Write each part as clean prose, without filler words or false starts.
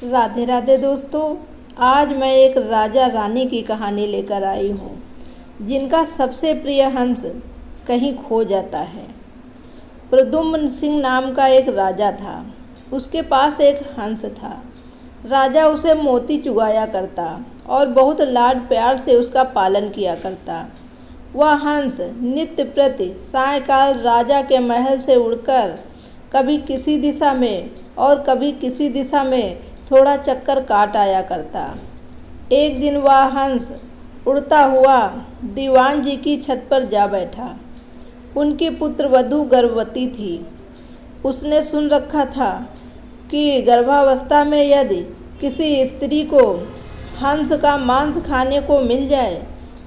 राधे राधे दोस्तों। आज मैं एक राजा रानी की कहानी लेकर आई हूँ जिनका सबसे प्रिय हंस कहीं खो जाता है। प्रद्युम्न सिंह नाम का एक राजा था। उसके पास एक हंस था। राजा उसे मोती चुगाया करता और बहुत लाड प्यार से उसका पालन किया करता। वह हंस नित्य प्रति सायंकाल राजा के महल से उड़कर कभी किसी दिशा में और कभी किसी दिशा में थोड़ा चक्कर काट आया करता। एक दिन वह हंस उड़ता हुआ दीवान जी की छत पर जा बैठा। उनकी पुत्रवधू गर्भवती थी। उसने सुन रखा था कि गर्भावस्था में यदि किसी स्त्री को हंस का मांस खाने को मिल जाए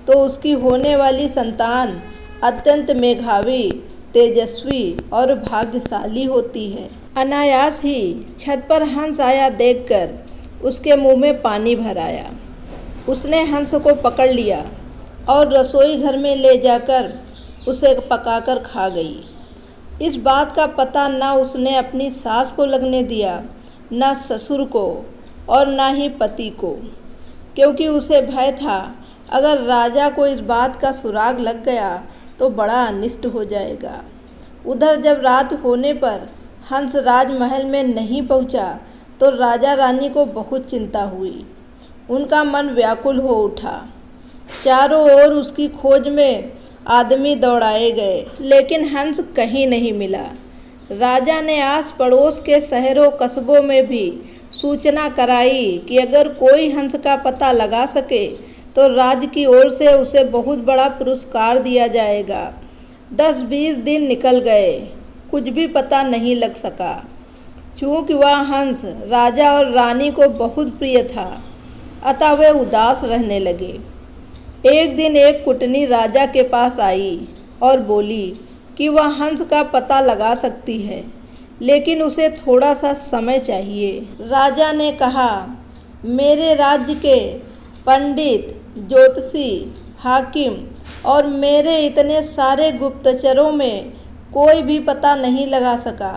तो उसकी होने वाली संतान अत्यंत मेधावी, तेजस्वी और भाग्यशाली होती है। अनायास ही छत पर हंस आया देखकर उसके मुंह में पानी भर आया। उसने हंस को पकड़ लिया और रसोई घर में ले जाकर उसे पकाकर खा गई। इस बात का पता न उसने अपनी सास को लगने दिया, न ससुर को और न ही पति को, क्योंकि उसे भय था अगर राजा को इस बात का सुराग लग गया तो बड़ा अनिष्ट हो जाएगा। उधर जब रात होने पर हंस राजमहल में नहीं पहुंचा तो राजा रानी को बहुत चिंता हुई। उनका मन व्याकुल हो उठा। चारों ओर उसकी खोज में आदमी दौड़ाए गए, लेकिन हंस कहीं नहीं मिला। राजा ने आस पड़ोस के शहरों कस्बों में भी सूचना कराई कि अगर कोई हंस का पता लगा सके तो राज्य की ओर से उसे बहुत बड़ा पुरस्कार दिया जाएगा। 10-20 दिन निकल गए, कुछ भी पता नहीं लग सका। चूँकि वह हंस राजा और रानी को बहुत प्रिय था, अतः वे उदास रहने लगे। एक दिन एक कुटनी राजा के पास आई और बोली कि वह हंस का पता लगा सकती है, लेकिन उसे थोड़ा सा समय चाहिए। राजा ने कहा, मेरे राज्य के पंडित, ज्योतिषी, हाकिम और मेरे इतने सारे गुप्तचरों में कोई भी पता नहीं लगा सका,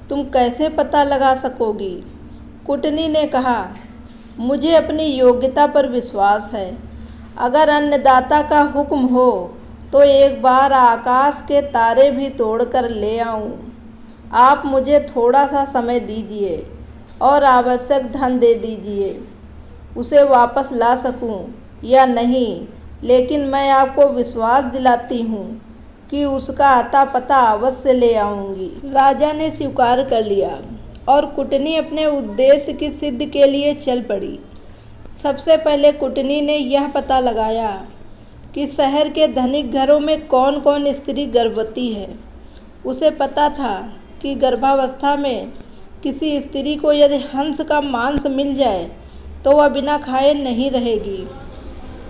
तुम कैसे पता लगा सकोगी? कुटनी ने कहा, मुझे अपनी योग्यता पर विश्वास है। अगर अन्नदाता का हुक्म हो तो एक बार आकाश के तारे भी तोड़कर ले आऊं। आप मुझे थोड़ा सा समय दीजिए और आवश्यक धन दे दीजिए। उसे वापस ला सकूं या नहीं, लेकिन मैं आपको विश्वास दिलाती हूँ कि उसका अता पता अवश्य ले आऊँगी। राजा ने स्वीकार कर लिया और कुटनी अपने उद्देश्य की सिद्धि के लिए चल पड़ी। सबसे पहले कुटनी ने यह पता लगाया कि शहर के धनिक घरों में कौन कौन स्त्री गर्भवती है। उसे पता था कि गर्भावस्था में किसी स्त्री को यदि हंस का मांस मिल जाए तो वह बिना खाए नहीं रहेगी।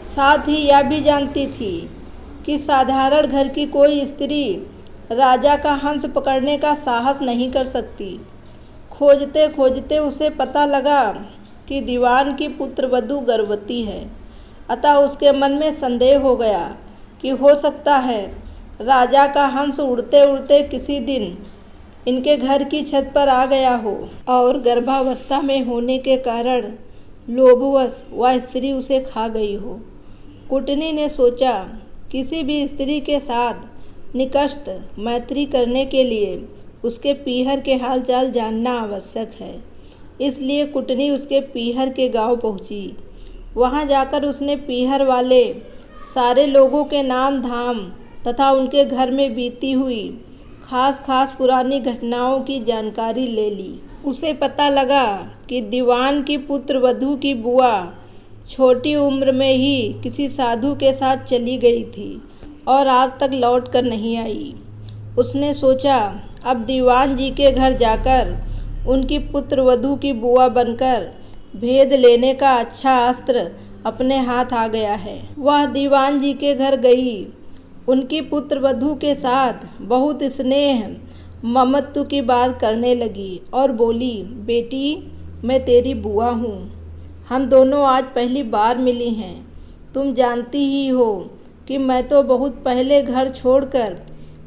साथ ही यह भी जानती थी कि साधारण घर की कोई स्त्री राजा का हंस पकड़ने का साहस नहीं कर सकती। खोजते खोजते उसे पता लगा कि दीवान की पुत्रवधू गर्भवती है। अतः उसके मन में संदेह हो गया कि हो सकता है राजा का हंस उड़ते उड़ते किसी दिन इनके घर की छत पर आ गया हो और गर्भावस्था में होने के कारण लोभवश वह स्त्री उसे खा गई हो। कुटनी ने सोचा, किसी भी स्त्री के साथ निकष्ट मैत्री करने के लिए उसके पीहर के हालचाल जानना आवश्यक है। इसलिए कुटनी उसके पीहर के गांव पहुंची। वहां जाकर उसने पीहर वाले सारे लोगों के नाम धाम तथा उनके घर में बीती हुई खास पुरानी घटनाओं की जानकारी ले ली। उसे पता लगा कि दीवान की पुत्रवधू की बुआ छोटी उम्र में ही किसी साधु के साथ चली गई थी और आज तक लौट कर नहीं आई। उसने सोचा, अब दीवान जी के घर जाकर उनकी पुत्रवधू की बुआ बनकर भेद लेने का अच्छा अस्त्र अपने हाथ आ गया है। वह दीवान जी के घर गई। उनकी पुत्रवधू के साथ बहुत स्नेह ममत्व की बात करने लगी और बोली, बेटी, मैं तेरी बुआ हूँ। हम दोनों आज पहली बार मिली हैं। तुम जानती ही हो कि मैं तो बहुत पहले घर छोड़कर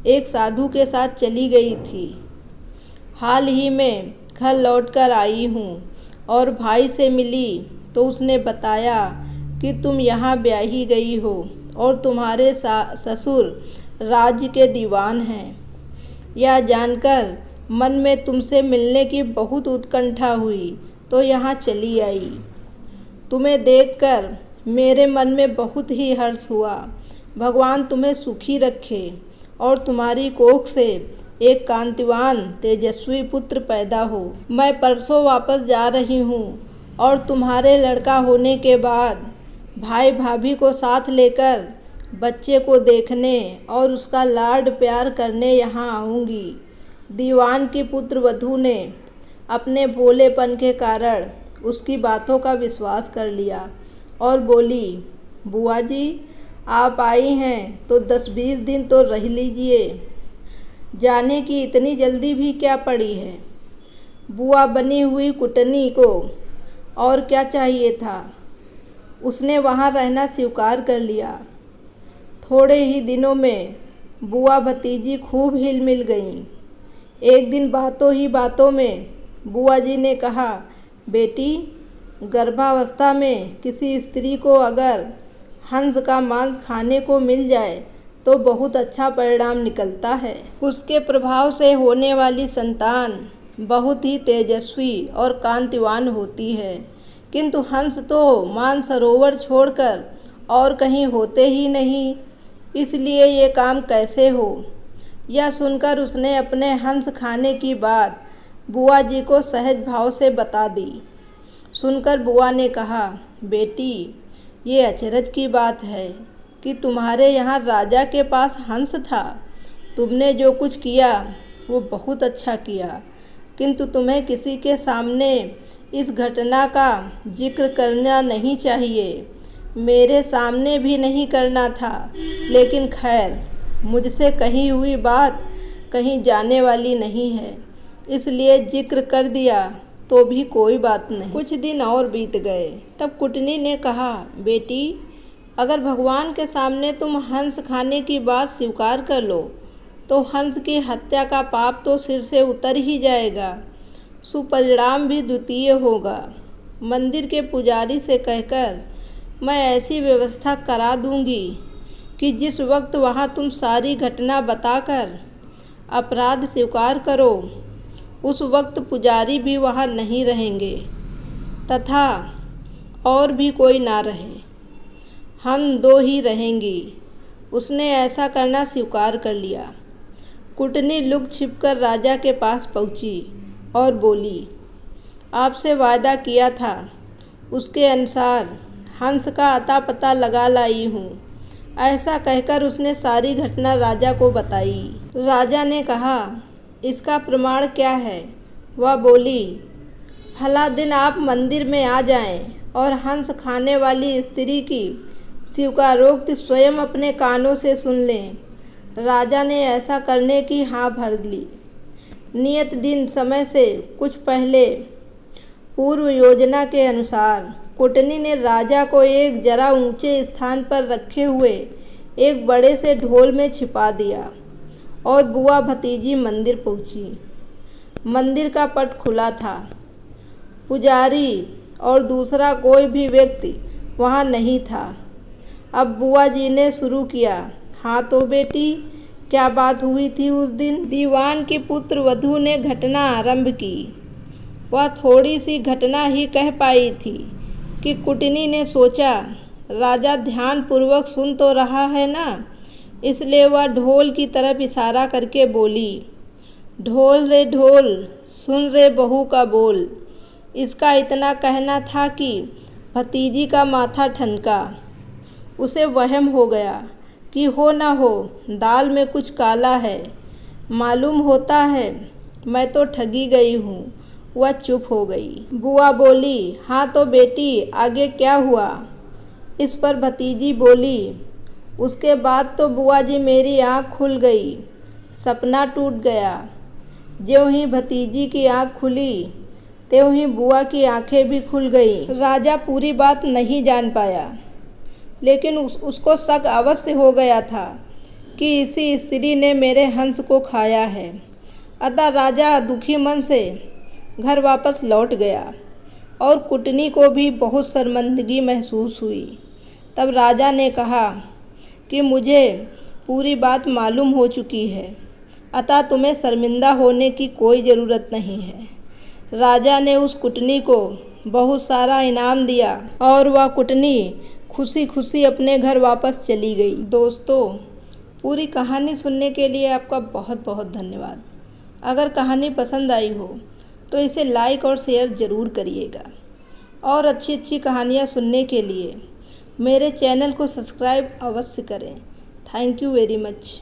एक साधु के साथ चली गई थी। हाल ही में घर लौटकर आई हूँ। और भाई से मिली तो उसने बताया कि तुम यहाँ ब्याही गई हो और तुम्हारे ससुर राज्य के दीवान हैं। यह जानकर मन में तुमसे मिलने की बहुत उत्कंठा हुई तो यहाँ चली आई। तुम्हें देखकर मेरे मन में बहुत ही हर्ष हुआ। भगवान तुम्हें सुखी रखे और तुम्हारी कोख से एक कांतिवान तेजस्वी पुत्र पैदा हो। मैं परसों वापस जा रही हूँ और तुम्हारे लड़का होने के बाद भाई भाभी को साथ लेकर बच्चे को देखने और उसका लाड प्यार करने यहाँ आऊँगी। दीवान की पुत्र वधू ने अपने भोलेपन के कारण उसकी बातों का विश्वास कर लिया और बोली, बुआ जी आप आई हैं तो 10-20 दिन तो रह लीजिए, जाने की इतनी जल्दी भी क्या पड़ी है। बुआ बनी हुई कुटनी को और क्या चाहिए था, उसने वहाँ रहना स्वीकार कर लिया। थोड़े ही दिनों में बुआ भतीजी खूब हिल मिल गईं। एक दिन बातों ही बातों में बुआ जी ने कहा, बेटी गर्भावस्था में किसी स्त्री को अगर हंस का मांस खाने को मिल जाए तो बहुत अच्छा परिणाम निकलता है। उसके प्रभाव से होने वाली संतान बहुत ही तेजस्वी और कांतिवान होती है। किंतु हंस तो मानसरोवर छोड़कर और कहीं होते ही नहीं, इसलिए ये काम कैसे हो। यह सुनकर उसने अपने हंस खाने की बात बुआ जी को सहज भाव से बता दी। सुनकर बुआ ने कहा, बेटी ये अचरज की बात है कि तुम्हारे यहाँ राजा के पास हंस था। तुमने जो कुछ किया वो बहुत अच्छा किया, किंतु तुम्हें किसी के सामने इस घटना का जिक्र करना नहीं चाहिए। मेरे सामने भी नहीं करना था, लेकिन खैर मुझसे कही हुई बात कहीं जाने वाली नहीं है, इसलिए जिक्र कर दिया तो भी कोई बात नहीं। कुछ दिन और बीत गए। तब कुटनी ने कहा, बेटी अगर भगवान के सामने तुम हंस खाने की बात स्वीकार कर लो तो हंस की हत्या का पाप तो सिर से उतर ही जाएगा, सुपरिणाम भी द्वितीय होगा। मंदिर के पुजारी से कहकर मैं ऐसी व्यवस्था करा दूंगी कि जिस वक्त वहाँ तुम सारी घटना बताकर अपराध स्वीकार करो उस वक्त पुजारी भी वहाँ नहीं रहेंगे तथा और भी कोई ना रहे, हम दो ही रहेंगी। उसने ऐसा करना स्वीकार कर लिया। कुटनी लुक छिपकर राजा के पास पहुँची और बोली, आपसे वादा किया था उसके अनुसार हंस का अता पता लगा लाई हूँ। ऐसा कहकर उसने सारी घटना राजा को बताई। राजा ने कहा, इसका प्रमाण क्या है। वह बोली, फला दिन आप मंदिर में आ जाएं और हंस खाने वाली स्त्री की स्वीकारोक्ति स्वयं अपने कानों से सुन लें। राजा ने ऐसा करने की हाँ भर ली। नियत दिन समय से कुछ पहले पूर्व योजना के अनुसार कुटनी ने राजा को एक जरा ऊंचे स्थान पर रखे हुए एक बड़े से ढोल में छिपा दिया और बुआ भतीजी मंदिर पहुंची। मंदिर का पट खुला था। पुजारी और दूसरा कोई भी व्यक्ति वहां नहीं था। अब बुआ जी ने शुरू किया, हाँ तो बेटी क्या बात हुई थी उस दिन। दीवान की पुत्र वधू ने घटना आरंभ की। वह थोड़ी सी घटना ही कह पाई थी कि कुटनी ने सोचा राजा ध्यानपूर्वक सुन तो रहा है ना, इसलिए वह ढोल की तरफ इशारा करके बोली, ढोल रे ढोल सुन रे बहू का बोल। इसका इतना कहना था कि भतीजी का माथा ठनका। उसे वहम हो गया कि हो ना हो दाल में कुछ काला है। मालूम होता है मैं तो ठगी गई हूँ। वह चुप हो गई। बुआ बोली, हाँ तो बेटी आगे क्या हुआ। इस पर भतीजी बोली, उसके बाद तो बुआ जी मेरी आँख खुल गई, सपना टूट गया। ज्यों ही भतीजी की आँख खुली त्यों ही बुआ की आंखें भी खुल गई। राजा पूरी बात नहीं जान पाया, लेकिन उसको शक अवश्य हो गया था कि इसी स्त्री ने मेरे हंस को खाया है। अतः राजा दुखी मन से घर वापस लौट गया। और कुटनी को भी बहुत शर्मिंदगी महसूस हुई। तब राजा ने कहा कि मुझे पूरी बात मालूम हो चुकी है, अतः तुम्हें शर्मिंदा होने की कोई ज़रूरत नहीं है। राजा ने उस कुटनी को बहुत सारा इनाम दिया और वह कुटनी खुशी खुशी अपने घर वापस चली गई। दोस्तों, पूरी कहानी सुनने के लिए आपका बहुत बहुत धन्यवाद। अगर कहानी पसंद आई हो तो इसे लाइक और शेयर ज़रूर करिएगा और अच्छी अच्छी कहानियाँ सुनने के लिए मेरे चैनल को सब्सक्राइब अवश्य करें। Thank you very much.